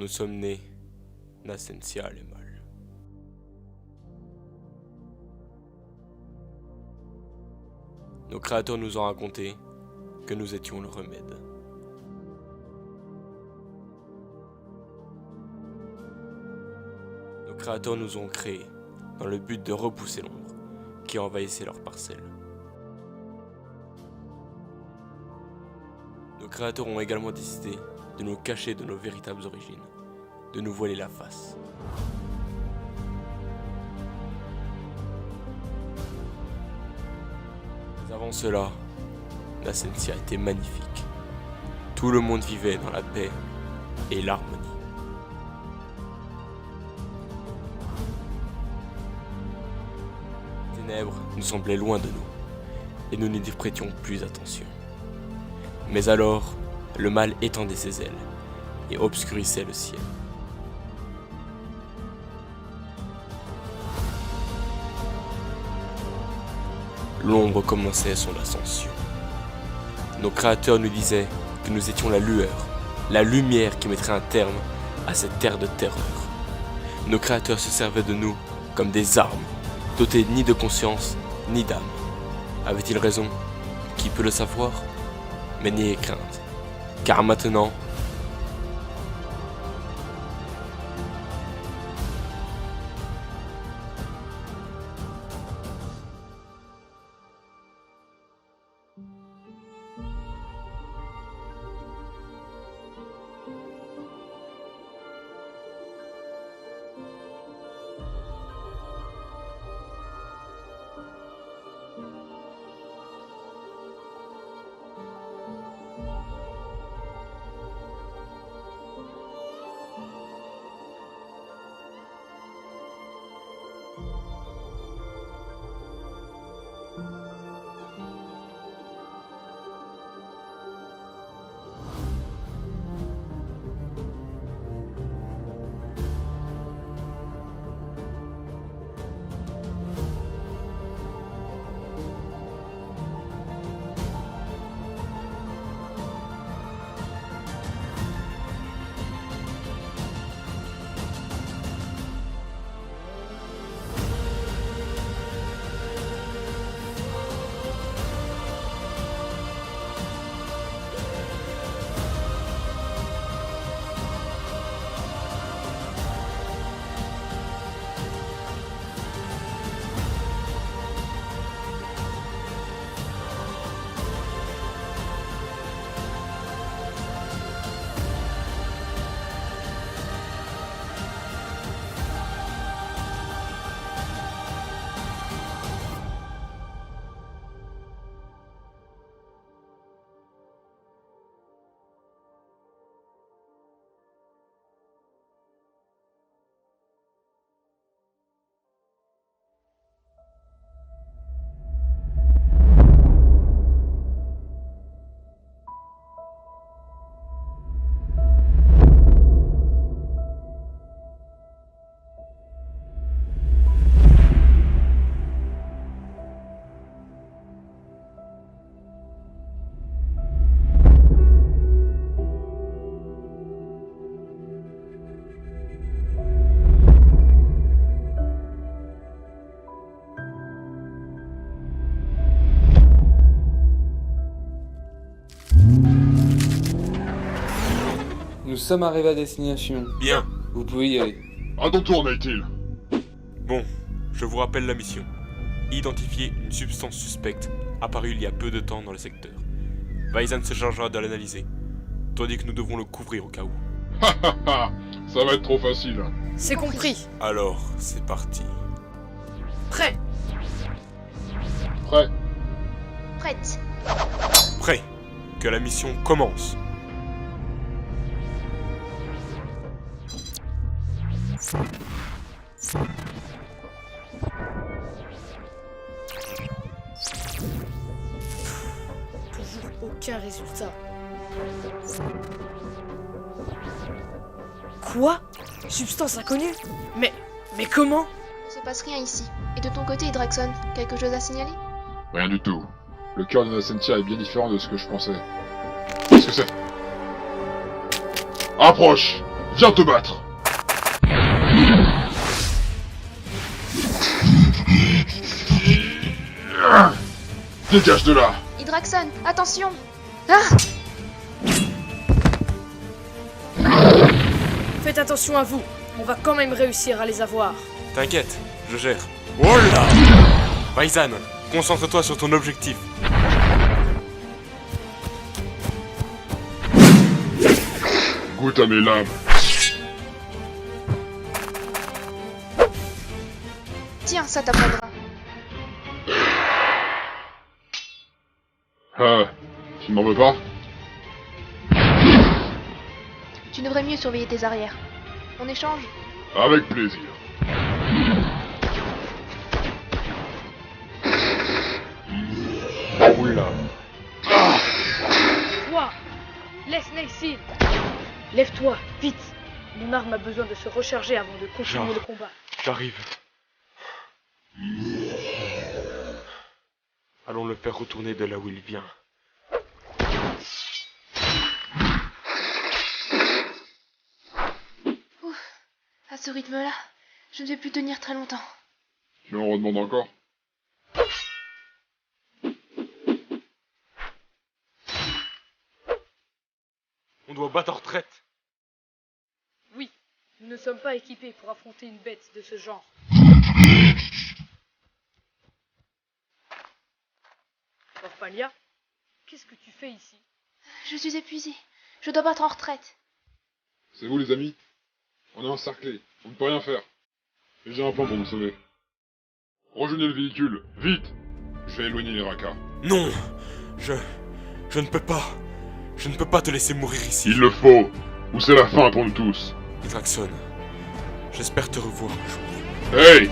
nous sommes nés, Nasentia allait mal. Nos créateurs nous ont raconté que nous étions le remède. Nos créateurs nous ont créés dans le but de repousser l'ombre qui envahissait leurs parcelles. Nos créateurs ont également décidé de nous cacher de nos véritables origines, de nous voiler la face. Mais avant cela, Nasentia était magnifique. Tout le monde vivait dans la paix et l'harmonie. Les ténèbres nous semblaient loin de nous, et nous n'y prêtions plus attention. Mais alors, le mal étendait ses ailes et obscurcissait le ciel. L'ombre commençait son ascension. Nos créateurs nous disaient que nous étions la lueur, la lumière qui mettrait un terme à cette ère de terreur. Nos créateurs se servaient de nous comme des armes, dotées ni de conscience ni d'âme. Avait-il raison? Qui peut le savoir? Mais n'ayez crainte, car maintenant, Nous sommes arrivés à destination. bien. Vous pouvez y aller. À ton tour, Natil. Bon, je vous rappelle la mission. Identifier une substance suspecte apparue il y a peu de temps dans le secteur. Vaizan se chargera de l'analyser, tandis que nous devons le couvrir au cas où. Ça va être trop facile. C'est compris. Alors, c'est parti. Prêt. Prêt. Prête. Prêt. Que la mission commence. Toujours aucun résultat. Quoi? Substance inconnue? Mais comment? Il se passe rien ici. Et de ton côté, Hydraxon, quelque chose à signaler? Rien du tout. Le cœur de Nasentia est bien différent de ce que je pensais. Qu'est-ce que c'est? Approche! Viens te battre. Dégage de là. Hydraxon, attention! Ah! Faites attention à vous. On va quand même réussir à les avoir. T'inquiète, je gère. Oh là! Vaizan, concentre-toi sur ton objectif. Goûte à mes lames. Tiens, ça t'apprendra. Ah, tu m'en veux pas? Tu devrais mieux surveiller tes arrières. On échange? Avec plaisir. Oula. Toi, laisse Neysil. Lève-toi, vite. Mon arme a besoin de se recharger avant de continuer Genre. le combat. J'arrive. Allons le faire retourner de là où il vient. À ce rythme-là, je ne vais plus tenir très longtemps. Tu m'en redemandes encore? On doit battre en retraite. Oui, nous ne sommes pas équipés pour affronter une bête de ce genre. Orpalia, qu'est-ce que tu fais ici? Je suis épuisée. Je dois battre en retraite. C'est vous les amis? On est encerclés, on ne peut rien faire. Et j'ai un plan pour nous sauver. Rejoignez le véhicule, vite! Je vais éloigner les racas. Non, je ne peux pas. Je ne peux pas te laisser mourir ici. Il le faut, ou c'est la fin pour nous tous. Hydraxon, j'espère te revoir un jour. Hey!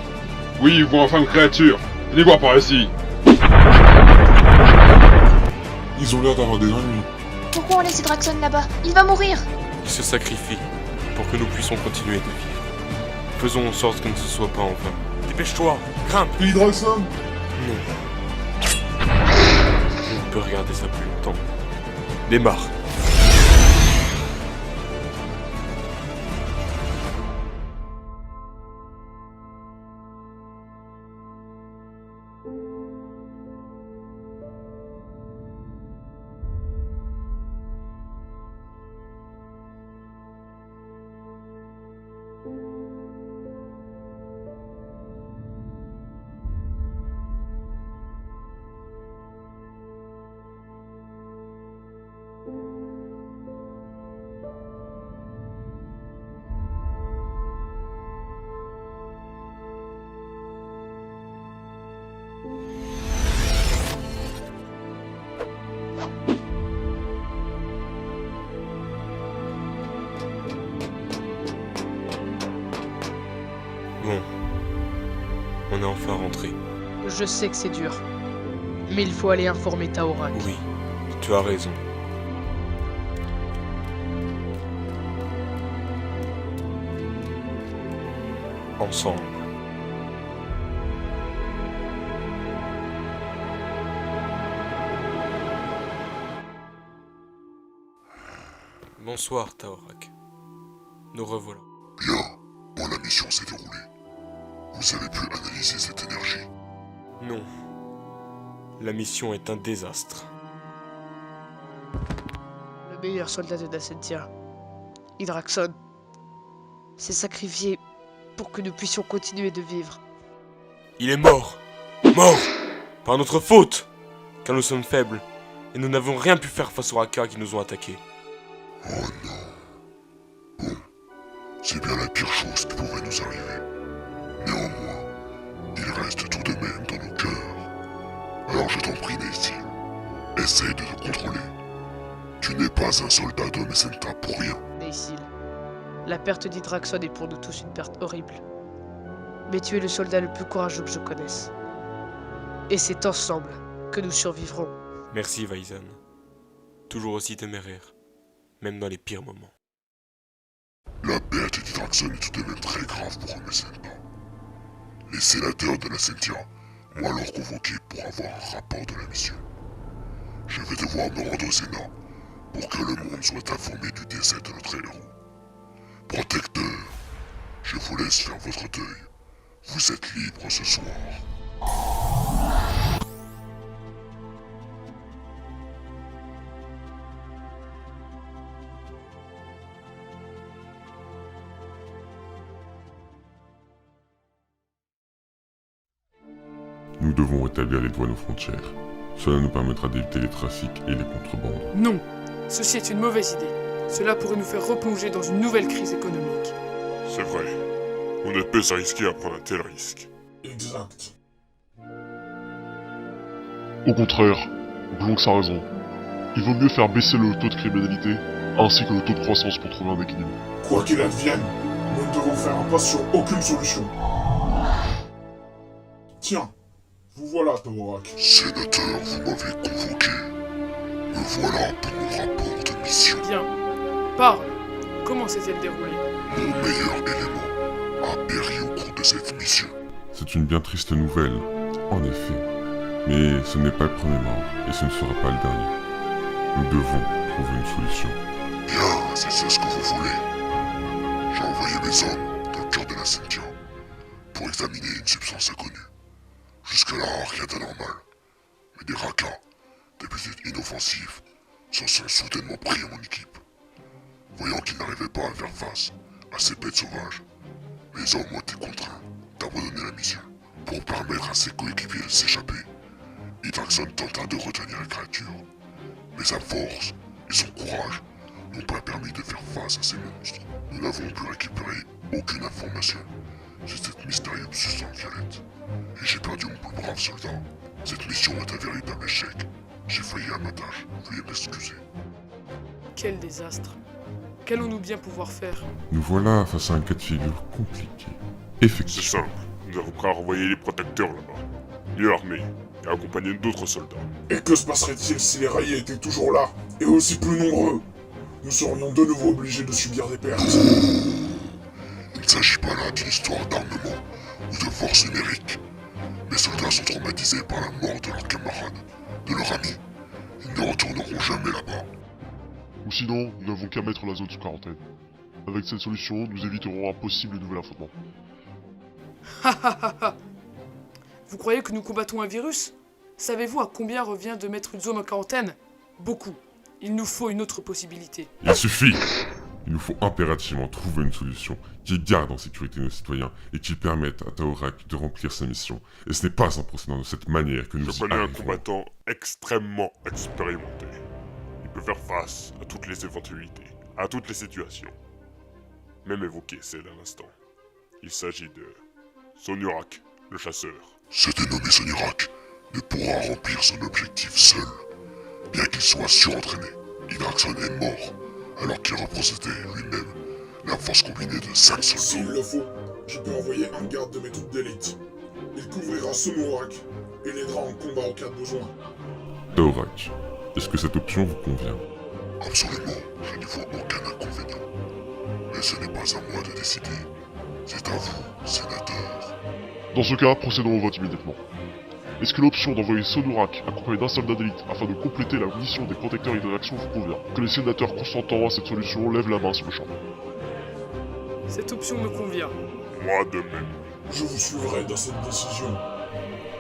Oui, vous infâme créature! Venez voir par ici! Ils ont l'air d'avoir des ennuis. Pourquoi on laisse Hydraxon là-bas? Il va mourir! Il se sacrifie pour que nous puissions continuer de vivre. Faisons en sorte que ce ne soit pas en vain. Dépêche-toi, grimpe! Hydraxon! Non. Je ne peux regarder ça plus longtemps. Démarre. Bon. On est enfin rentré. Je sais que c'est dur, mais il faut aller informer Taorak. Oui, tu as raison. Ensemble. Bonsoir, Taorak. Nous revoilà. Bien, la mission s'est déroulée. Vous avez pu analyser cette énergie. Non. La mission est un désastre. Le meilleur soldat de Nacentia, Hydraxon, s'est sacrifié pour que nous puissions continuer de vivre. Il est mort. Mort. Par notre faute. Car nous sommes faibles. Et nous n'avons rien pu faire face aux Raka qui nous ont attaqués. Oh non. Bon, c'est bien la pire chose qui pourrait nous arriver. Néanmoins, il reste tout de même dans nos cœurs. Alors je t'en prie, Neysil, essaye de te contrôler. Tu n'es pas un soldat de Mesenta pour rien. Neysil, la perte d'Hydraxon est pour nous tous une perte horrible. Mais tu es le soldat le plus courageux que je connaisse. Et c'est ensemble que nous survivrons. Merci, Vaizan. Toujours aussi téméraire. Même dans les pires moments. La perte d'Hydraxon est tout de même très grave pour Mesenta. Les sénateurs de la Sentia m'ont alors convoqué pour avoir un rapport de la mission. Je vais devoir me rendre au Sénat pour que le monde soit informé du décès de notre héros. Protecteur, je vous laisse faire votre deuil. Vous êtes libre ce soir. Nous devons rétablir les douanes aux frontières. Cela nous permettra d'éviter les trafics et les contrebandes. Non, ceci est une mauvaise idée. Cela pourrait nous faire replonger dans une nouvelle crise économique. C'est vrai. On ne peut s'arrisquer à prendre un tel risque. Exact. Au contraire, Blancs a raison. Il vaut mieux faire baisser le taux de criminalité, ainsi que le taux de croissance pour trouver un équilibre. Quoi qu'il advienne, nous ne devons faire impasse sur aucune solution. Tiens, vous voilà, Taurak. Sénateur, vous m'avez convoqué. Me voilà pour mon rapport de mission. Bien. Parle. Comment s'est-elle déroulée? Mon meilleur élément a péri au cours de cette mission. C'est une bien triste nouvelle, en effet. Mais ce n'est pas le premier mort, et ce ne sera pas le dernier. Nous devons trouver une solution. Bien, si c'est ce que vous voulez. J'ai envoyé mes hommes dans le cœur de la Cynthia pour examiner une substance inconnue. Jusque-là, rien d'anormal. Mais des rakas, d'habitude inoffensifs, s'en sont soudainement pris à mon équipe. Voyant qu'ils n'arrivaient pas à faire face à ces bêtes sauvages, mes hommes ont été contraints d'abandonner la mission pour permettre à ses coéquipiers de s'échapper. Hydraxon tenta de retenir la créature, mais sa force et son courage n'ont pas permis de faire face à ces monstres. Nous n'avons pu récupérer aucune information sur cette mystérieuse substance violette. Et j'ai perdu mon plus brave soldat. Cette mission est un véritable échec. J'ai failli à ma tâche, veuillez m'excuser. Quel désastre. Qu'allons-nous bien pouvoir faire? Nous voilà face à un cas de figure compliqué. C'est Effectivement. simple. Nous avons prêt à renvoyer les protecteurs là-bas, mieux armés, et accompagnés d'autres soldats. Et que se passerait-il si les raillés étaient toujours là, et aussi plus nombreux? Nous serions de nouveau obligés de subir des pertes. Il ne s'agit pas là d'une histoire d'armement ou de force numérique. Mes soldats sont traumatisés par la mort de leurs camarades, de leurs amis. Ils ne retourneront jamais là-bas. Ou sinon, nous n'avons qu'à mettre la zone sous quarantaine. Avec cette solution, nous éviterons un possible nouvel affrontement. Vous croyez que nous combattons un virus? Savez-vous à combien revient de mettre une zone en quarantaine? Beaucoup. Il nous faut une autre possibilité. Il suffit! Il nous faut impérativement trouver une solution qui garde en sécurité nos citoyens et qui permette à Taurak de remplir sa mission. Et ce n'est pas en procédant de cette manière que nous Je y connais un arriverons. combattant extrêmement expérimenté. Il peut faire face à toutes les éventualités, à toutes les situations. Même évoquer celle d'un instant. Il s'agit de Sonurak, le chasseur. Ce dénommé Sonurak ne pourra remplir son objectif seul. Bien qu'il soit surentraîné, Hydraxon est mort alors qu'il représentait lui-même la force combinée de 5 S'il soldats. le faut, je peux envoyer un garde de mes troupes d'élite. Il couvrira Sonurak et l'aidera en combat en cas de besoin. Taurak, est-ce que cette option vous convient? Absolument, je n'y vois aucun inconvénient. Mais ce n'est pas à moi de décider. C'est à vous, sénateur. Dans ce cas, procédons au vote immédiatement. Est-ce que l'option d'envoyer Sonurak accompagné d'un soldat d'élite afin de compléter la mission des protecteurs et de l'action vous convient? Que les sénateurs consentant à cette solution lèvent la main sur le champ. Cette option me convient. Moi de même. Je vous suivrai dans cette décision.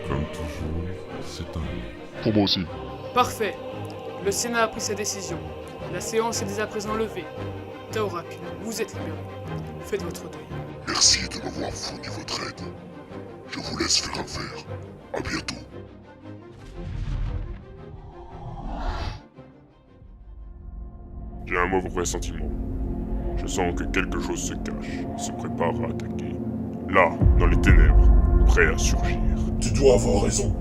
Comme toujours, c'est un oui. Pour moi aussi. Parfait. Le Sénat a pris sa décision. La séance est dès à présent levée. Taurak, vous êtes libéré. Faites votre deuil. Merci de m'avoir fourni votre aide. Je vous laisse faire affaire. À bientôt. J'ai un mauvais pressentiment. Je sens que quelque chose se cache, se prépare à attaquer. Là, dans les ténèbres, prêt à surgir. Tu dois avoir raison.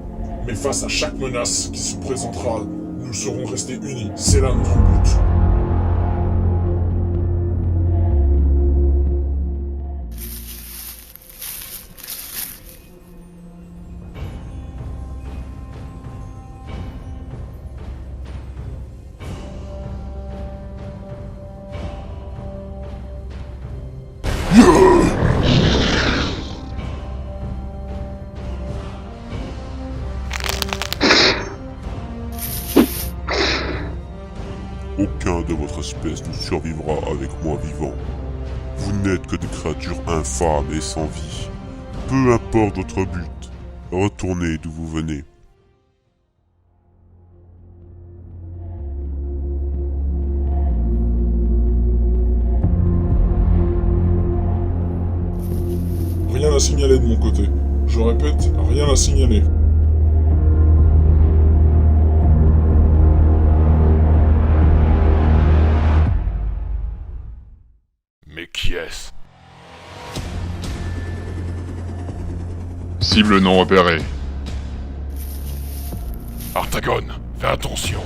Mais face à chaque menace qui se présentera, nous serons restés unis. C'est là notre but. Aucun de votre espèce ne survivra avec moi vivant. Vous Vous n'êtes que des créatures infâmes et sans vie. Peu importe votre but, retournez d'où vous venez. Rien à signaler de mon côté. Je répète, rien à signaler. Mais qui est-ce? Cible non repérée. Artagon, fais attention.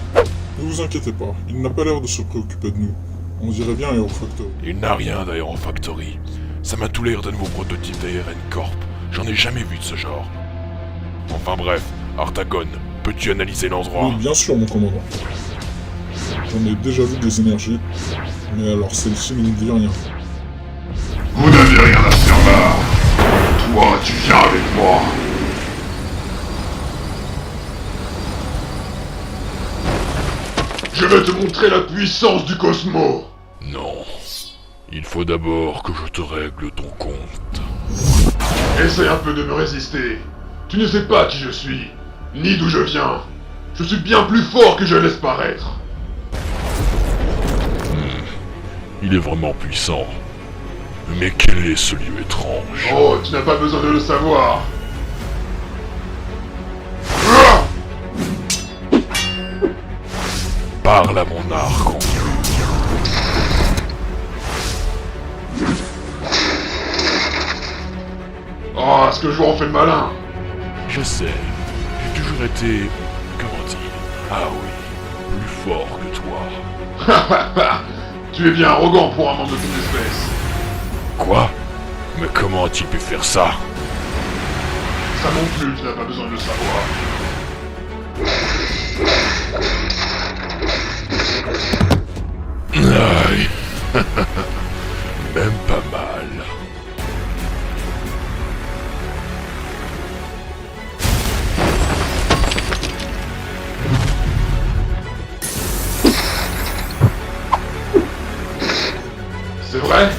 Ne vous inquiétez pas, il n'a pas l'air de se préoccuper de nous. On dirait bien Aerofactory. Il n'a rien d'Aerofactory. Ça m'a tout l'air d'un nouveau prototype d'ARN Corp. J'en ai jamais vu de ce genre. Enfin bref, Artagon, peux-tu analyser l'endroit? Oui, bien sûr, mon commandant. J'en ai déjà vu des énergies, mais alors celle-ci ne me dit rien. Vous n'avez rien à faire là. Toi, tu viens avec moi. Je vais te montrer la puissance du Cosmo. Non. Il faut d'abord que je te règle ton compte. Essaye un peu de me résister. Tu ne sais pas qui je suis, ni d'où je viens. Je suis bien plus fort que je laisse paraître. Il est vraiment puissant. Mais quel est ce lieu étrange? Oh, tu n'as pas besoin de le savoir. Parle à mon arc. Oh, est-ce que je vous en fais le malin? Je sais. J'ai toujours été... comment dire? Ah oui, plus fort que toi. Tu es bien arrogant pour un membre de ton espèce. Quoi? Mais comment a-t-il pu faire ça? Ça non plus, tu n'as pas besoin de le savoir. Aïe. Même pas mal. C'est vrai?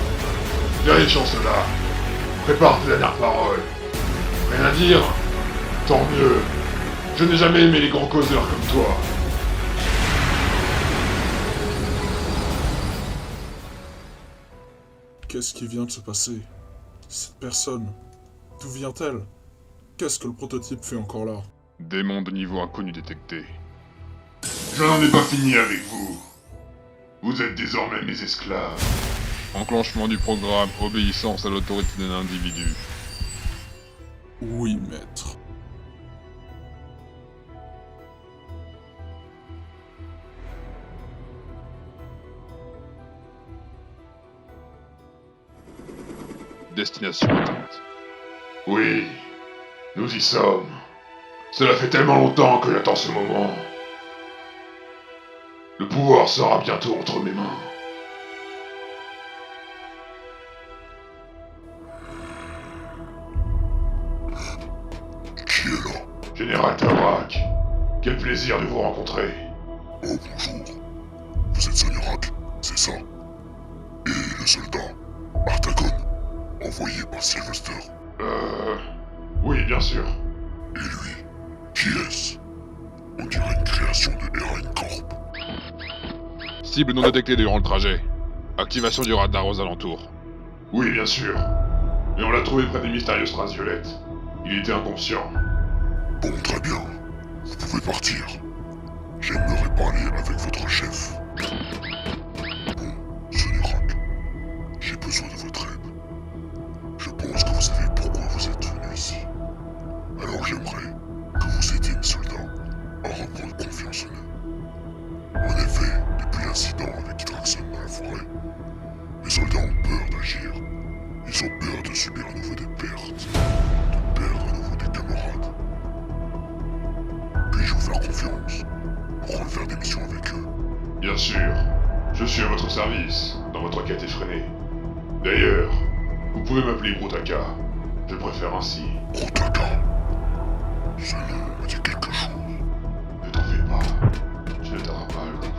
Vérifions cela. Prépare tes dernières paroles. Rien à dire? Tant mieux. Je n'ai jamais aimé les grands causeurs comme toi. Qu'est-ce qui vient de se passer? Cette personne, d'où vient-elle? Qu'est-ce que le prototype fait encore là? Démon de niveau inconnu détecté. Je n'en ai pas fini avec vous. Vous êtes désormais mes esclaves. Enclenchement du programme, obéissance à l'autorité d'un individu. Oui, maître. Destination atteinte. Oui, nous y sommes. Cela fait tellement longtemps que j'attends ce moment. Le pouvoir sera bientôt entre mes mains. Qui est là? Général Tavrak, quel plaisir de vous rencontrer. Oh bonjour, vous êtes Sonorak, c'est ça? Et le soldat, Artagon, envoyé par Sylvester. Oui, bien sûr. Et lui, qui est-ce? On dirait une création de RN Corp. Cible non détectée durant le trajet. Activation du radar aux alentours. Oui, bien sûr. Mais on l'a trouvé près des mystérieuses traces violettes. Il était inconscient. Bon, très bien. Vous pouvez partir. J'aimerais parler avec votre chef. Bon, Sonorak, j'ai besoin de votre aide. Je pense que vous savez pourquoi vous êtes venu ici. Alors j'aimerais que vous aidiez mes soldats à reprendre confiance en eux. En effet, depuis l'incident avec Hydraxon dans la forêt, mes soldats ont peur d'agir. Ils ont peur de subir à nouveau des pertes, de perdre à nouveau des camarades. Puis-je vous faire confiance pour refaire des missions avec eux? Bien sûr, je suis à votre service dans votre quête effrénée. D'ailleurs, vous pouvez m'appeler Brutaka. Je préfère ainsi. Brutaka? Ce nom me dit quelque chose. Ne t'en fais pas. Tu ne tarderas pas à le découvrir.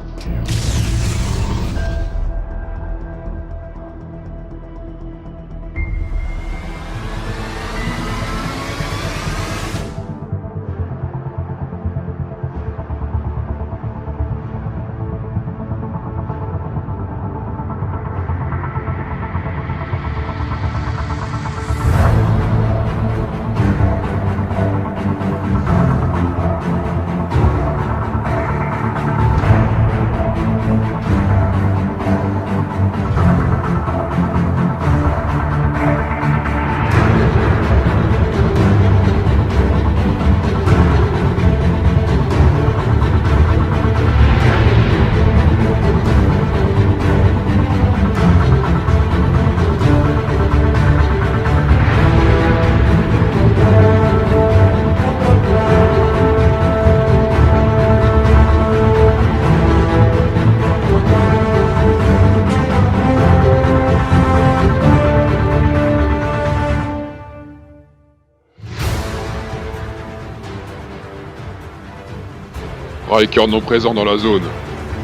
Riker non présent dans la zone.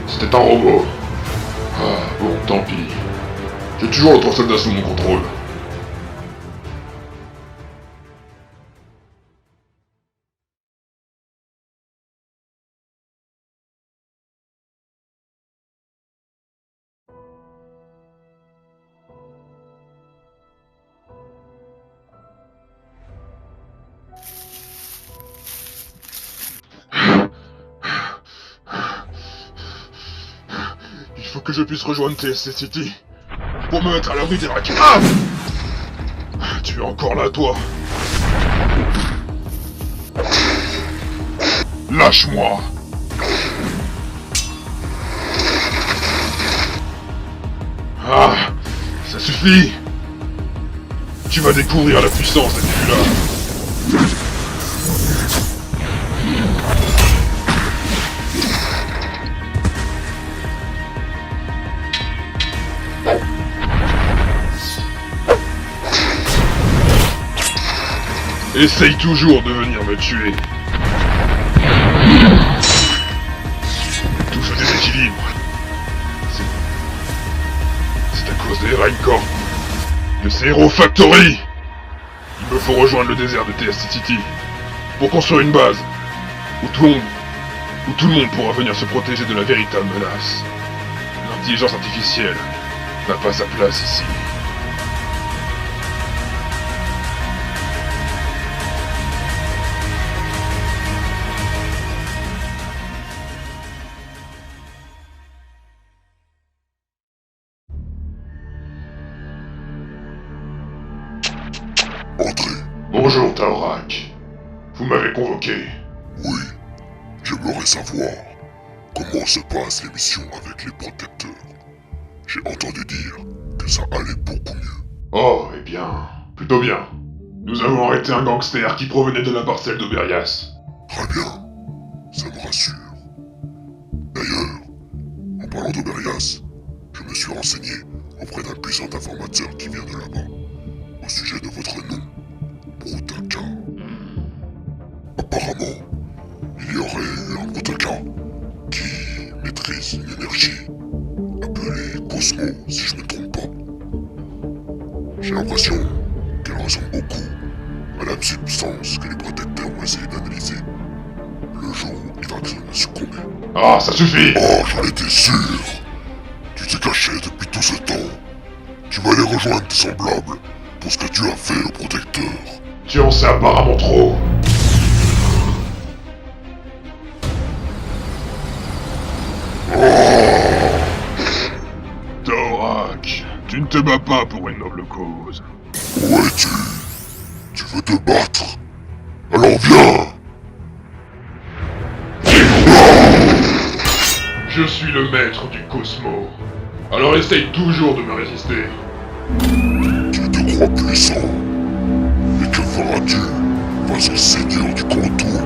C'était un robot. Ah, bon, tant pis. J'ai toujours l'autre soldat sous mon contrôle. Il faut que je puisse rejoindre TSC City pour me mettre à l'abri des raquettes. Ah! Tu es encore là, toi? Lâche-moi! Ah! Ça suffit! Tu vas découvrir la puissance des là. Essaye toujours de venir me tuer. Tout ce déséquilibre. C'est à cause des Raincorp. De ces Hero Factory. Il me faut rejoindre le désert de TSC City pour construire une base où tout le monde pourra venir se protéger de la véritable menace. L'intelligence artificielle n'a pas sa place ici. Entrez. Bonjour Taorak. Vous m'avez convoqué. Oui, j'aimerais savoir comment se passe l'émission avec les protecteurs. J'ai entendu dire que ça allait beaucoup mieux. Oh, eh bien, plutôt bien. Nous avons arrêté un gangster qui provenait de la parcelle d'Oberias. Très bien, ça me rassure. D'ailleurs, en parlant d'Oberias, je me suis renseigné auprès d'un puissant informateur qui vient de là-bas, au sujet de votre nom, Brutaka. Apparemment, il y aurait eu un Brutaka qui maîtrise une énergie appelée Cosmo, si je me trompe pas. J'ai l'impression qu'elle ressemble beaucoup à la substance que les protecteurs ont essayé d'analyser le jour où Hydraxon a succombé. Ah, ça suffit! Oh, j'en étais sûr! Tu t'es caché depuis tout ce temps. Tu vas aller rejoindre tes semblables pour ce que tu as fait aux protecteurs. Tu en sais apparemment trop. Taorak, tu ne te bats pas pour une noble cause. Où es-tu? Tu veux te battre? Alors viens! Je suis le maître du Cosmo. Alors essaye toujours de me résister. Tu te crois puissant. Et que feras-tu face au seigneur du contour?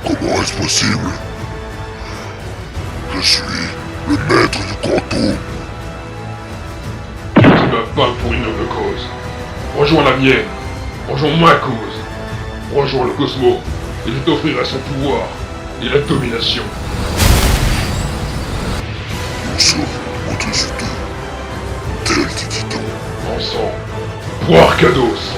Comment est-ce possible? Je suis le maître du canton. Tu ne te bats pas pour une noble cause. Rejoins la mienne. Rejoins ma cause. Rejoins le Cosmo. Et je t'offrirai son pouvoir et la domination. Nous sommes au-dessus d'eux. Tels des titans. Ensemble. Pour Arcados.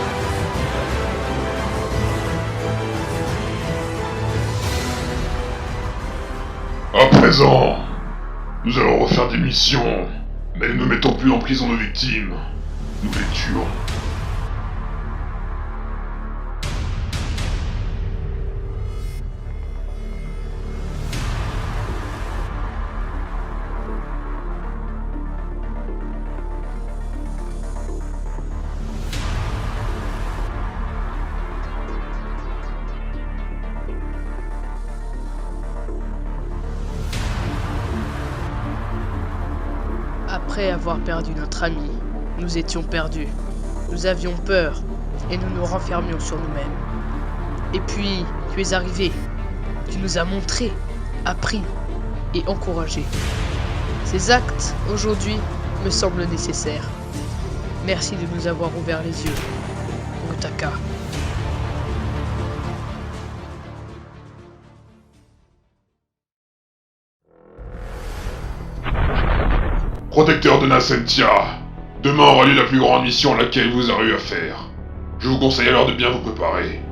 À présent, nous allons refaire des missions, mais nous ne mettons plus en prison nos victimes. Nous les tuons. Après avoir perdu notre ami, nous étions perdus. Nous avions peur et nous nous renfermions sur nous-mêmes. Et puis, tu es arrivé. Tu nous as montré, appris et encouragé. Ces actes, aujourd'hui, me semble nécessaire. Merci de nous avoir ouvert les yeux, Butaka. Protecteur de Nasentia, demain aura lieu la plus grande mission à laquelle vous aurez eu à faire. Je vous conseille alors de bien vous préparer,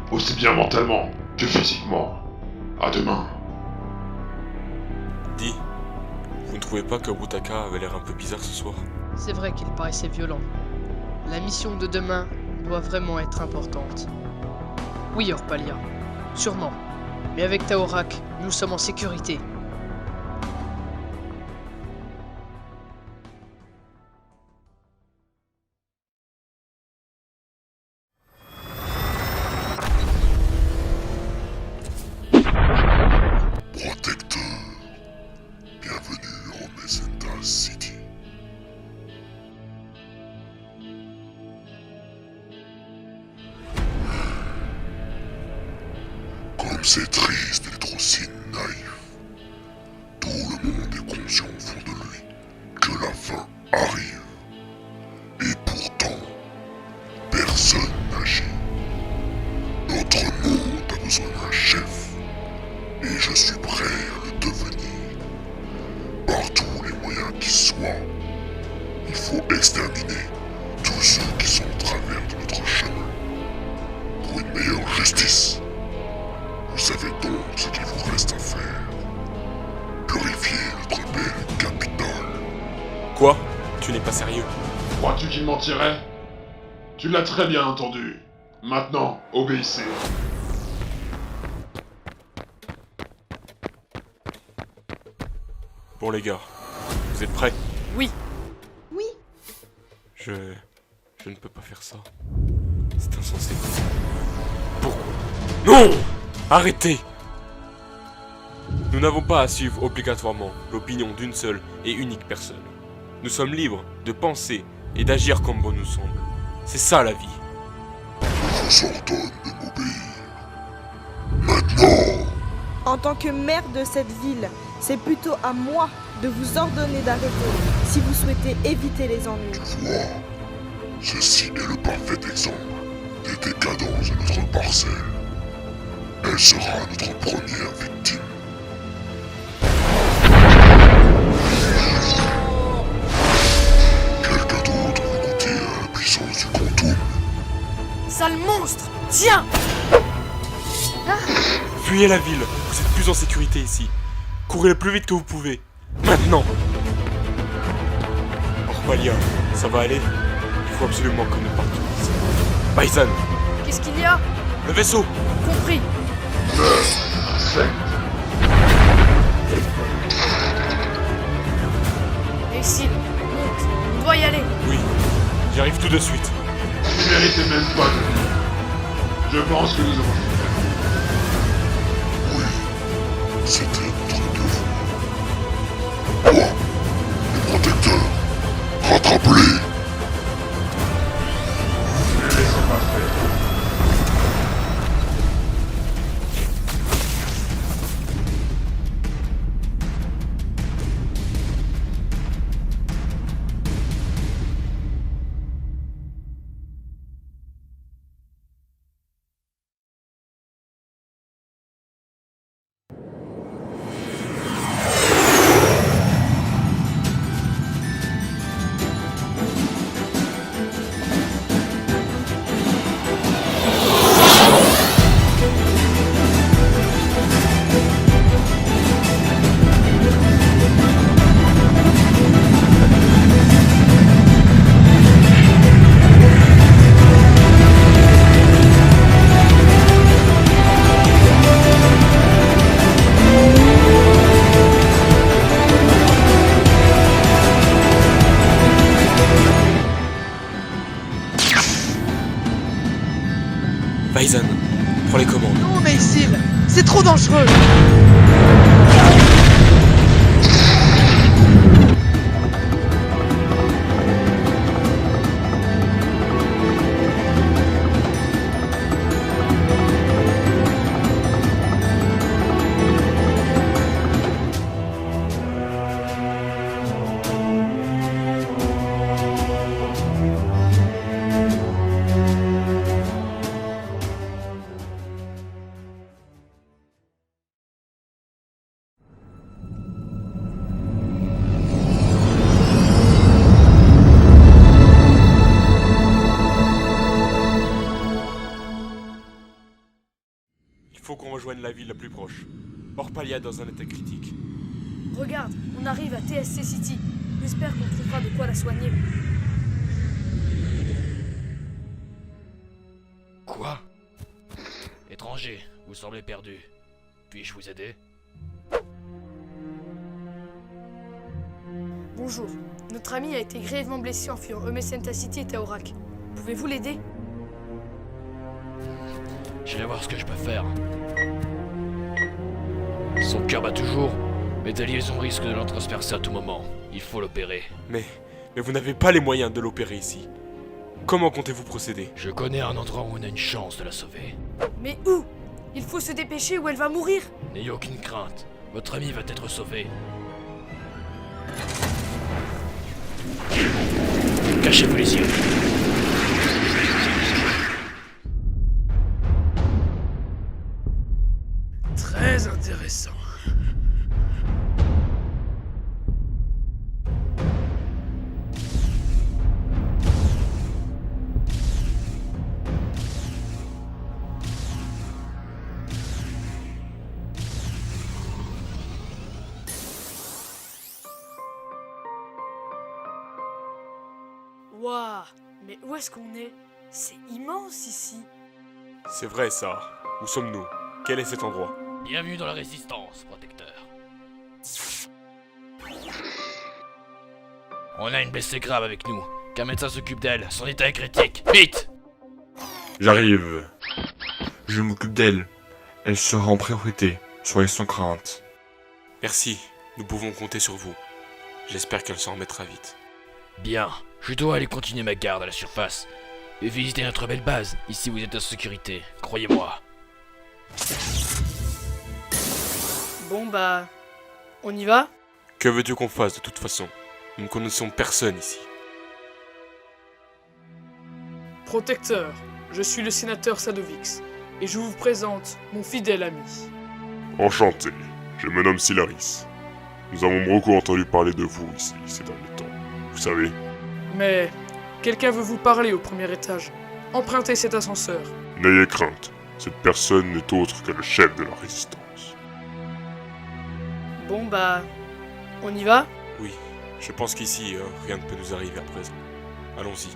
aussi bien mentalement que physiquement. À demain. Dis, vous ne trouvez pas que Butaka avait l'air un peu bizarre ce soir? C'est vrai qu'il paraissait violent. La mission de demain doit vraiment être importante. Oui, Orpalia, sûrement. Mais avec Taorak, nous sommes en sécurité. Protecteur, bienvenue en Mesenta City. Comme c'est triste d'être aussi naïf. Tout le monde est conscient au fond de lui que la fin arrive. Et pourtant, personne n'agit. Notre monde a besoin d'un chef. Et je suis prêt à le devenir. Par tous les moyens qui soient. Il faut exterminer tous ceux qui sont au travers de notre chemin. Pour une meilleure justice. Vous savez donc ce qu'il vous reste à faire. Purifier notre belle capitale. Quoi? Tu n'es pas sérieux? Crois-tu qu'il mentirait? Tu l'as très bien entendu. Maintenant, obéissez. Bon les gars, vous êtes prêts? Oui. Oui. Je ne peux pas faire ça. C'est insensé. Pourquoi? Non! Arrêtez! Nous n'avons pas à suivre obligatoirement l'opinion d'une seule et unique personne. Nous sommes libres de penser et d'agir comme bon nous semble. C'est ça la vie. Je vous ordonne de m'obéir. Maintenant! En tant que maire de cette ville, c'est plutôt à moi de vous ordonner d'arrêter si vous souhaitez éviter les ennuis. Tu vois, ceci est le parfait exemple des décadences de notre parcelle. Elle sera notre première victime. Quelqu'un d'autre veut goûter à la puissance du Quantum? Sale monstre! Tiens! Fuyez la ville, vous êtes plus en sécurité ici. Courez le plus vite que vous pouvez. Maintenant! Orpalia, ça va aller? Il faut absolument que nous partions d'ici. Baisan, Qu'est-ce qu'il y a? le vaisseau! Compris. Exil, monte, on doit y aller. Oui, j'arrive tout de suite. Vous ne méritez même pas de vivre. Je pense que nous avons tout fait. Oui, c'était notre devoir. Quoi? Les protecteurs, rattrape-les! Ne les laissons pas faire. Baisan, prends les commandes. Non, mais Isil, c'est trop dangereux! rejoignent la ville la plus proche. Orpalia dans un état critique. Regarde, on arrive à TSC City. J'espère qu'on trouvera de quoi la soigner. Quoi? Étranger, vous semblez perdu. Puis-je vous aider? Bonjour. Notre ami a été grièvement blessé en fuyant Omesenta City et Taorak. Pouvez-vous l'aider? Je vais voir ce que je peux faire. Son cœur bat toujours, mais des liaisons risquent de l'en transpercer à tout moment. Il faut l'opérer. Mais vous n'avez pas les moyens de l'opérer ici. Comment comptez-vous procéder? Je connais un endroit où on a une chance de la sauver. Mais où? Il faut se dépêcher ou elle va mourir. N'ayez aucune crainte. Votre ami va être sauvé. Cachez-vous les yeux. Très intéressant. Waouh, mais où est-ce qu'on est? C'est immense ici. C'est vrai ça. Où sommes-nous? Quel est cet endroit? Bienvenue dans la résistance, protecteur. On a une blessée grave avec nous. Qu'un médecin s'occupe d'elle, son état est critique. Vite! J'arrive. Je m'occupe d'elle. Elle sera en priorité. Soyez sans crainte. Merci, nous pouvons compter sur vous. J'espère qu'elle s'en remettra vite. Bien, je dois aller continuer ma garde à la surface. Et visiter notre belle base. Ici vous êtes en sécurité, croyez-moi. Bon bah... on y va? Que veux-tu qu'on fasse de toute façon? Nous ne connaissons personne ici. Protecteur, je suis le sénateur Sadovix, et je vous présente mon fidèle ami. Enchanté, je me nomme Silaris. Nous avons beaucoup entendu parler de vous ici ces derniers temps. Vous savez. Mais quelqu'un veut vous parler au premier étage. Empruntez cet ascenseur. N'ayez crainte, cette personne n'est autre que le chef de la résistance. Bon bah... on y va? Oui, je pense qu'ici, rien ne peut nous arriver à présent. Allons-y.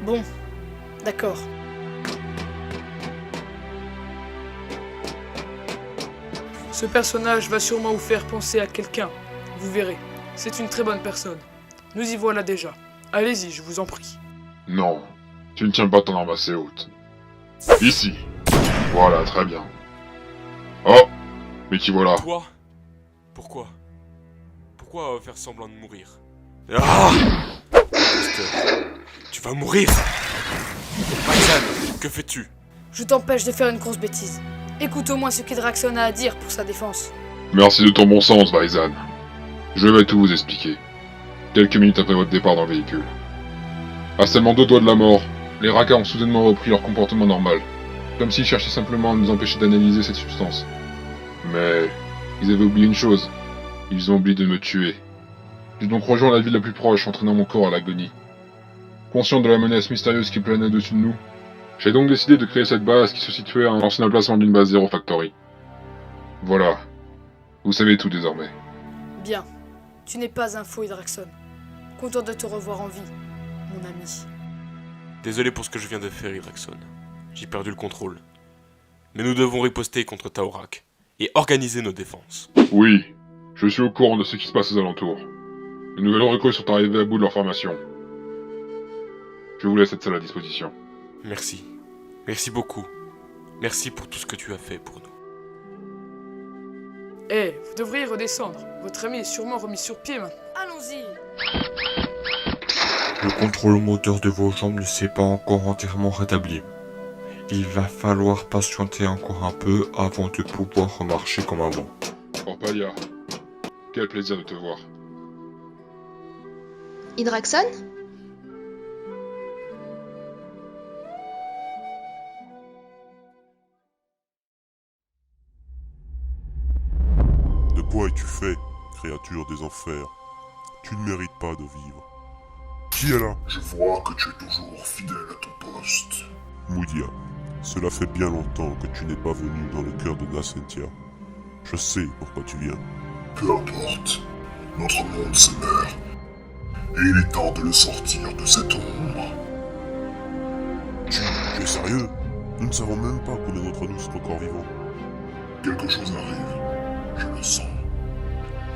Bon, d'accord. Ce personnage va sûrement vous faire penser à quelqu'un. Vous verrez, c'est une très bonne personne. Nous y voilà déjà. Allez-y, je vous en prie. Non, tu ne tiens pas ton arme assez haute. Ici. Voilà, très bien. Oh, mais qui voilà? Toi? Pourquoi? Pourquoi faire semblant de mourir? Ah! Tu vas mourir! Vaizan, que fais-tu? Je t'empêche de faire une grosse bêtise. Écoute au moins ce qu'Hydraxon a à dire pour sa défense. Merci de ton bon sens, Vaizan. Je vais tout vous expliquer. Quelques minutes après votre départ dans le véhicule. À seulement 2 doigts de la mort, les Raka ont soudainement repris leur comportement normal. Comme s'ils cherchaient simplement à nous empêcher d'analyser cette substance. Mais... ils avaient oublié une chose. Ils ont oublié de me tuer. J'ai donc rejoint la ville la plus proche, entraînant mon corps à l'agonie. Conscient de la menace mystérieuse qui planait au-dessus de nous, j'ai donc décidé de créer cette base qui se situait à un ancien emplacement d'une base Zero Factory. Voilà. Vous savez tout désormais. Bien. Tu n'es pas un faux, Hydraxon. Content de te revoir en vie, mon ami. Désolé pour ce que je viens de faire, Hydraxon. J'ai perdu le contrôle. Mais nous devons riposter contre Taorak et organiser nos défenses. Oui, je suis au courant de ce qui se passe aux alentours. Les nouvelles recrues sont arrivées à bout de leur formation. Je vous laisse cette salle à disposition. Merci. Merci beaucoup. Merci pour tout ce que tu as fait pour nous. Eh, vous devriez redescendre. Votre ami est sûrement remis sur pied maintenant. Allons-y. Le contrôle moteur de vos jambes ne s'est pas encore entièrement rétabli. Il va falloir patienter encore un peu avant de pouvoir remarcher comme avant. Orpalia, quel plaisir de te voir. Hydraxon? De quoi es-tu fait, créature des enfers? Tu ne mérites pas de vivre. Qui est là? Je vois que tu es toujours fidèle à ton poste. Moudia, Cela fait bien longtemps que tu n'es pas venu dans le cœur de Nacentia. Je sais pourquoi tu viens. Peu importe. Notre monde se meurt. Et il est temps de le sortir de cette ombre. Tu es sérieux? Nous ne savons même pas combien d'entre nous sont encore vivants. Quelque chose arrive. Je le sens.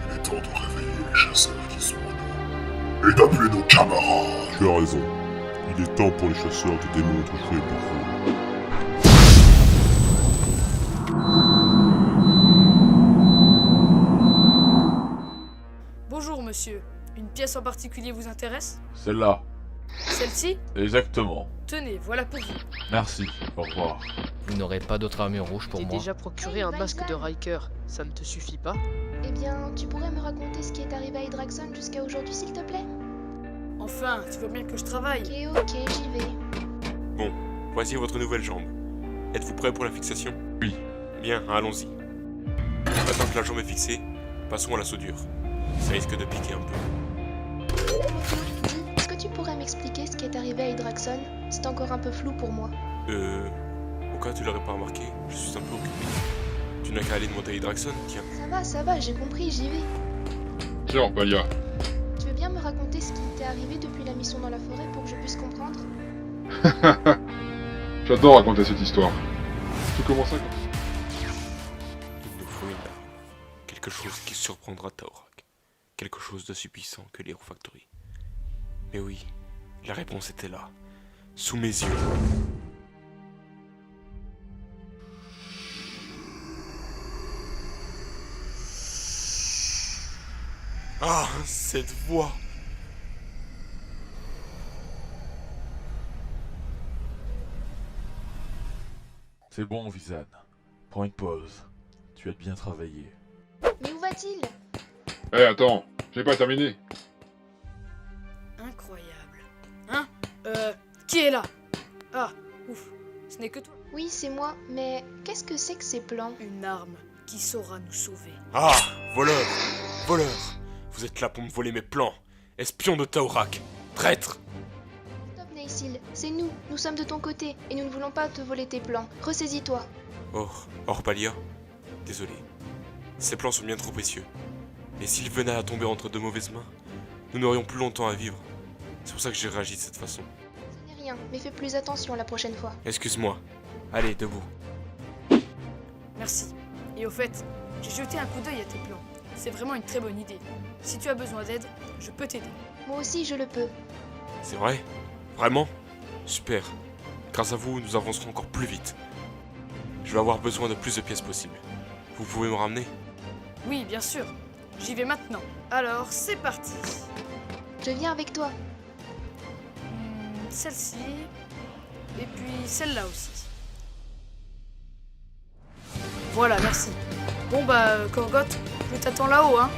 Il est temps de réveiller les chasseurs qui sont en nous. Et d'appeler nos camarades. Tu as raison. Il est temps pour les chasseurs de démons de jouer leur rôle. Bonjour monsieur, une pièce en particulier vous intéresse? Celle-là. Celle-ci? Exactement. Tenez, voilà pour vous. Merci, au revoir. Vous n'aurez pas d'autre armure rouge pour T'es moi? déjà procuré un masque de Riker, ça ne te suffit pas? Eh bien, tu pourrais me raconter ce qui est arrivé à Hydraxon jusqu'à aujourd'hui, s'il te plaît? Enfin, tu vois bien que je travaille. Ok, j'y vais. Bon, voici votre nouvelle jambe. Êtes-vous prêt pour la fixation? Oui. Bien, allons-y. Maintenant que la jambe est fixée, passons à la soudure. Ça risque de piquer un peu. Dis, est-ce que tu pourrais m'expliquer ce qui est arrivé à Hydraxon? C'est encore un peu flou pour moi. Au cas où tu l'aurais pas remarqué, je suis un peu occupé. Tu n'as qu'à aller demander à Hydraxon, tiens. Ça va, j'ai compris, j'y vais. Tiens, Orpalia. Tu veux bien me raconter ce qui t'est arrivé depuis la mission dans la forêt pour que je puisse comprendre? J'adore raconter cette histoire. Tout commença comme ça. Il nous faut une arme. Quelque chose qui surprendra Taorak. Quelque chose d'aussi puissant que l'Hero Factory. Mais oui, la réponse était là. Sous mes yeux. Ah, cette voix! C'est bon, Vizan. Prends une pause. Tu as bien travaillé. Mais où va-t-il? Eh, attends, j'ai pas terminé. Incroyable. Hein? Qui est là? Ah, ouf, ce n'est que toi. Oui, c'est moi, mais qu'est-ce que c'est que ces plans? Une arme qui saura nous sauver. Ah, voleur! Voleur! Vous êtes là pour me voler mes plans! Espion de Taorak! Traître! Stop, Naysil, c'est nous sommes de ton côté, et nous ne voulons pas te voler tes plans. Ressaisis-toi. Oh, Orpalia, désolé. Ces plans sont bien trop précieux. Et s'ils venaient à tomber entre de mauvaises mains, nous n'aurions plus longtemps à vivre. C'est pour ça que j'ai réagi de cette façon. Ce n'est rien, mais fais plus attention la prochaine fois. Excuse-moi. Allez, debout. Merci. Et au fait, j'ai jeté un coup d'œil à tes plans. C'est vraiment une très bonne idée. Si tu as besoin d'aide, je peux t'aider. Moi aussi, je le peux. C'est vrai? Vraiment? Super. Grâce à vous, nous avancerons encore plus vite. Je vais avoir besoin de plus de pièces possibles. Vous pouvez me ramener? Oui, bien sûr. J'y vais maintenant. Alors, c'est parti. Je viens avec toi. Celle-ci. Et puis celle-là aussi. Voilà, merci. Bon bah, Korgoth, je t'attends là-haut, hein.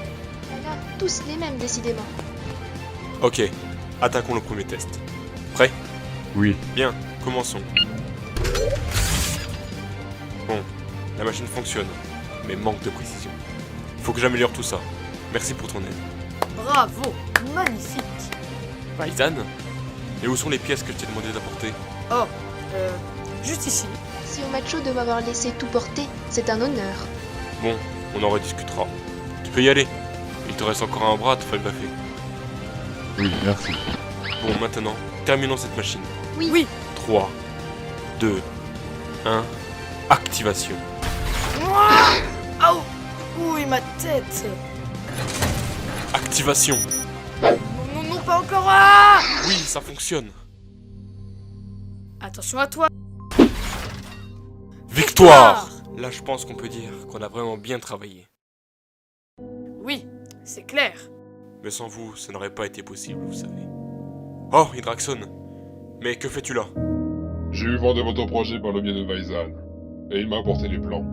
Voilà, tous les mêmes, décidément. Ok, attaquons le premier test. Prêt? Oui. Bien, commençons. Bon, la machine fonctionne, mais manque de précision. Faut que j'améliore tout ça. Merci pour ton aide. Bravo, magnifique. Vaizan? Et où sont les pièces que je t'ai demandé d'apporter? Oh, juste ici. Si au macho de m'avoir laissé tout porter, c'est un honneur. Bon, on en rediscutera. Tu peux y aller. Il te reste encore un bras à te faire greffer. Oui, merci. Bon, maintenant, terminons cette machine. Oui. 3, 2, 1, activation. Oh, oui, ma tête. Activation. Non, pas encore. Ah! Oui, ça fonctionne. Attention à toi. Victoire! Là, je pense qu'on peut dire qu'on a vraiment bien travaillé. Oui, c'est clair. Mais sans vous, ça n'aurait pas été possible, vous savez. Oh, Hydraxon! Mais que fais-tu là? J'ai eu vent de votre projet par le biais de Vaizan, et il m'a apporté les plans.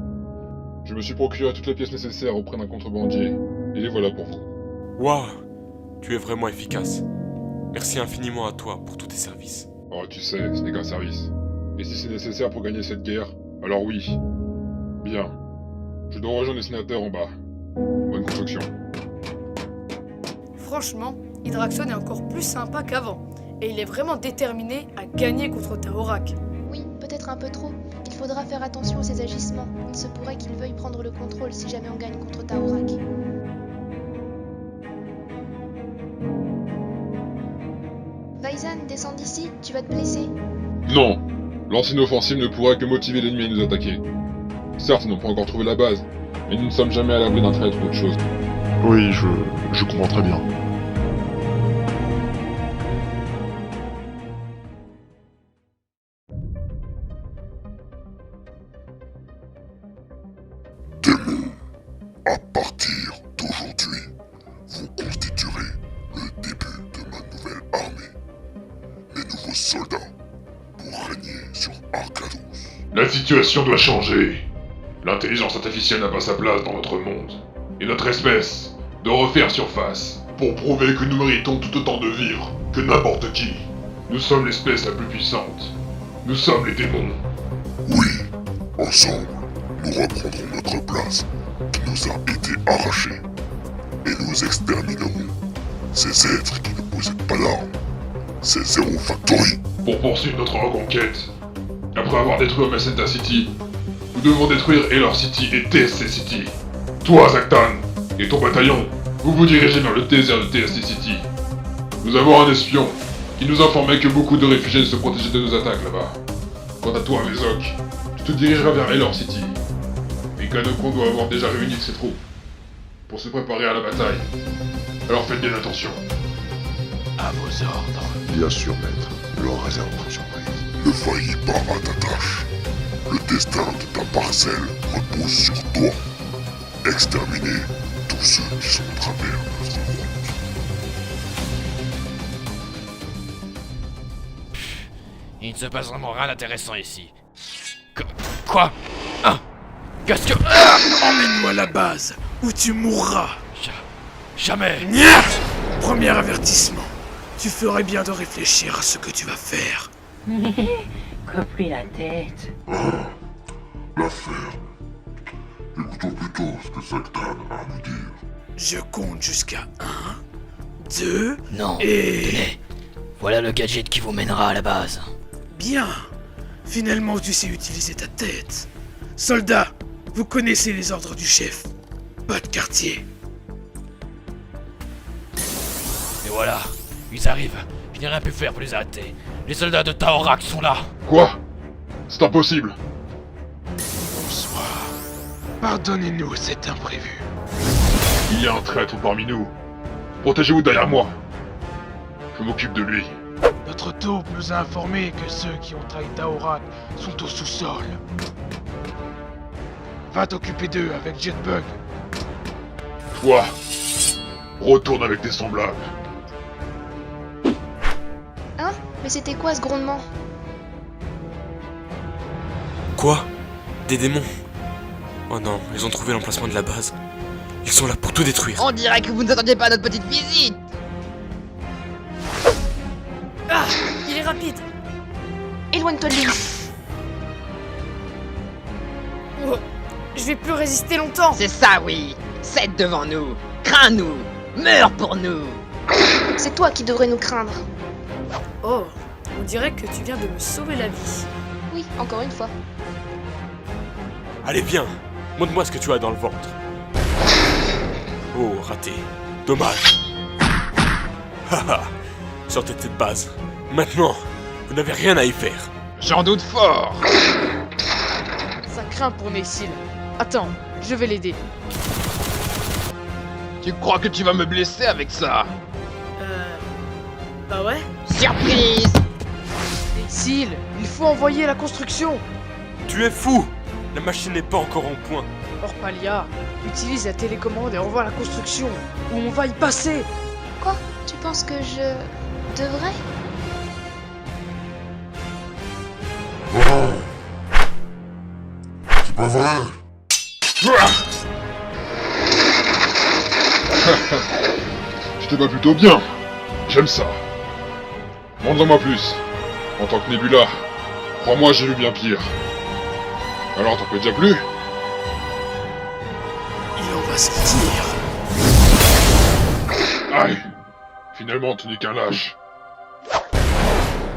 Je me suis procuré toutes les pièces nécessaires auprès d'un contrebandier, et les voilà pour vous. Waouh! Tu es vraiment efficace. Merci infiniment à toi pour tous tes services. Oh, tu sais, ce n'est qu'un service. Et si c'est nécessaire pour gagner cette guerre, alors oui. Bien. Je dois rejoindre les sénateurs en bas. Bonne construction. Franchement, Hydraxon est encore plus sympa qu'avant. Et il est vraiment déterminé à gagner contre Taorak. Oui, peut-être peut-être un peu trop. Il faudra faire attention à ses agissements. Il se pourrait qu'il veuille prendre le contrôle si jamais on gagne contre Taorak. Vaizan, descends d'ici, tu vas te blesser. Non. Lancer une offensive ne pourra que motiver l'ennemi à nous attaquer. Certes, ils n'ont pas encore trouvé la base, mais nous ne sommes jamais à l'abri d'un traître ou autre chose. Oui, je comprends très bien. À partir d'aujourd'hui, vous constituerez le début de ma nouvelle armée. Mes nouveaux soldats pour régner sur Arcados. La situation doit changer. L'intelligence artificielle n'a pas sa place dans notre monde. Et notre espèce doit refaire surface pour prouver que nous méritons tout autant de vivre que n'importe qui. Nous sommes l'espèce la plus puissante. Nous sommes les démons. Oui, ensemble, nous reprendrons notre place qui nous a été arrachée. Et nous exterminerons ces êtres qui ne possèdent pas d'armes. Ces Zero Factory. Pour poursuivre notre reconquête, après avoir détruit Omesenta City, nous devons détruire Elor City et TSC City. Toi, Zaktan, et ton bataillon, vous vous dirigez vers le désert de TSC City. Nous avons un espion qui nous informait que beaucoup de réfugiés se protégeaient de nos attaques là-bas. Quant à toi, Vezok, tu te dirigeras vers Elor City. Et Kanokon doit avoir déjà réuni ses troupes pour se préparer à la bataille. Alors faites bien attention. À vos ordres. Bien sûr, maître. Nous leur réserverons surprise. Ne faillis pas à ta tâche. Le destin de ta parcelle repose sur toi. Exterminer tous ceux qui sont au travers de notre route. Il ne se passe vraiment rien d'intéressant ici. Quoi? Ah! Qu'est-ce que... Emmène-nous à la base, où tu mourras. Jamais. Niet! Premier avertissement. Tu ferais bien de réfléchir à ce que tu vas faire. Compris la tête. L'affaire. Écoutons plutôt ce que Zaktan a à nous dire. Je compte jusqu'à 1, 2, Non, et... tenez. Voilà le gadget qui vous mènera à la base. Bien. Finalement, tu sais utiliser ta tête. Soldats, vous connaissez les ordres du chef. Pas de quartier. Et voilà, ils arrivent. Je n'ai rien pu faire pour les arrêter. Les soldats de Taorak sont là. Quoi? C'est impossible. Bonsoir. Pardonnez-nous cet imprévu. Il y a un traître parmi nous. Protégez-vous derrière moi. Je m'occupe de lui. Notre taupe nous a informé que ceux qui ont trahi Taorak sont au sous-sol. Va t'occuper d'eux avec Jetbug. Toi, retourne avec tes semblables. Hein? Mais c'était quoi ce grondement? Quoi? Des démons? Oh non, ils ont trouvé l'emplacement de la base. Ils sont là pour tout détruire. On dirait que vous ne attendiez pas à notre petite visite. Ah! Il est rapide. Éloigne-toi de lui. Oh, je vais plus résister longtemps. C'est ça, oui. Cède devant nous. Crains-nous. Meurs pour nous. C'est toi qui devrais nous craindre. Oh, on dirait que tu viens de me sauver la vie. Oui, encore une fois. Allez, viens. Montre-moi ce que tu as dans le ventre. Oh, raté. Dommage. Haha. Sortez de cette base. Maintenant, vous n'avez rien à y faire. J'en doute fort. Ça craint pour Nessil. Attends, je vais l'aider. Tu crois que tu vas me blesser avec ça? Bah ouais. Surprise! Nessil, il faut envoyer la construction. Tu es fou. La machine n'est pas encore en point. Orpalia, utilise la télécommande et envoie la construction, ou on va y passer. Quoi? Tu penses que je... devrais? Oh. C'est pas vrai. Tu te bats plutôt bien. J'aime ça. Montre-en-moi plus. En tant que Nebula, crois-moi, j'ai lu bien pire. Alors, t'en peux déjà plus? Il en va se dire. Aïe! Finalement, tu n'es qu'un lâche.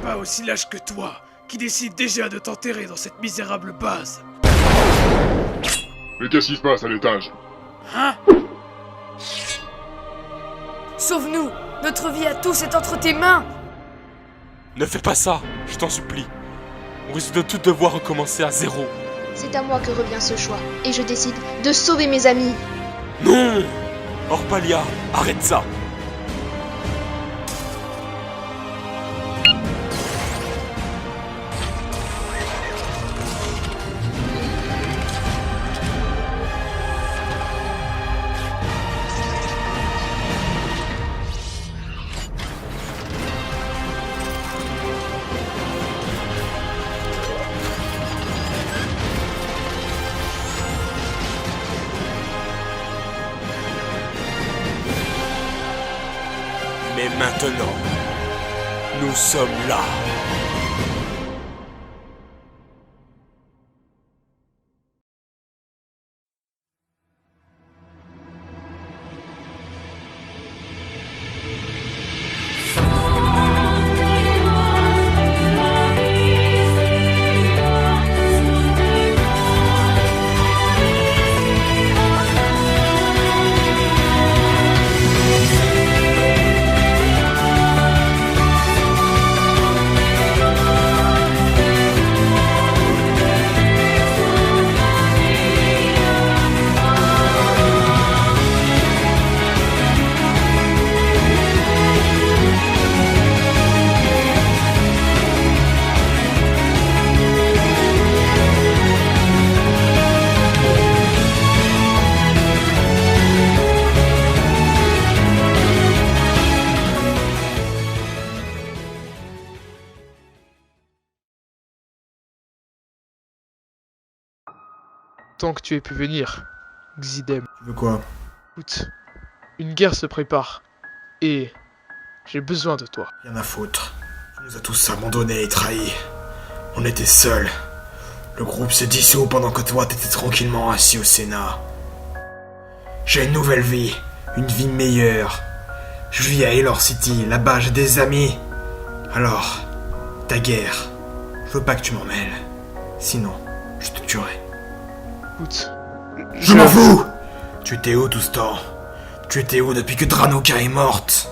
Pas aussi lâche que toi. qui décide déjà de t'enterrer dans cette misérable base. Mais qu'est-ce qui se passe à l'étage? Hein? Sauve-nous! Notre vie à tous est entre tes mains! Ne fais pas ça, je t'en supplie. On risque de tout devoir recommencer à zéro. C'est à moi que revient ce choix, et je décide de sauver mes amis. Non! Orpalia, arrête ça! Mais maintenant, nous sommes là. Tant que tu aies pu venir, Xidem. Tu veux quoi? Écoute, une guerre se prépare. Et j'ai besoin de toi. Rien à foutre. Tu nous as tous abandonnés et trahis. On était seuls. Le groupe s'est dissous pendant que toi t'étais tranquillement assis au Sénat. J'ai une nouvelle vie. Une vie meilleure. Je vis à Elor City. Là-bas j'ai des amis. Alors, ta guerre. Je veux pas que tu m'en mêles. Sinon, je te tuerai. Écoute, je m'en fous! Tu étais où tout ce temps? Tu étais où depuis que Dranuka est morte?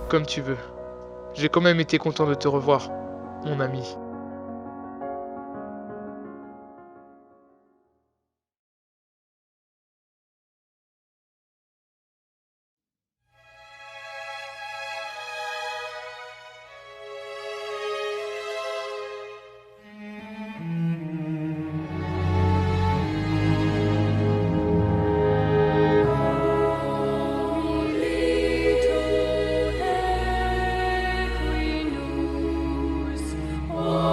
Comme tu veux. J'ai quand même été content de te revoir, mon ami. Oh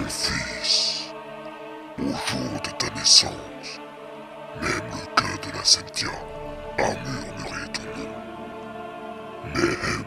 Mon fils, au jour de ta naissance, même le cœur de la Sentia a murmuré ton nom. Mais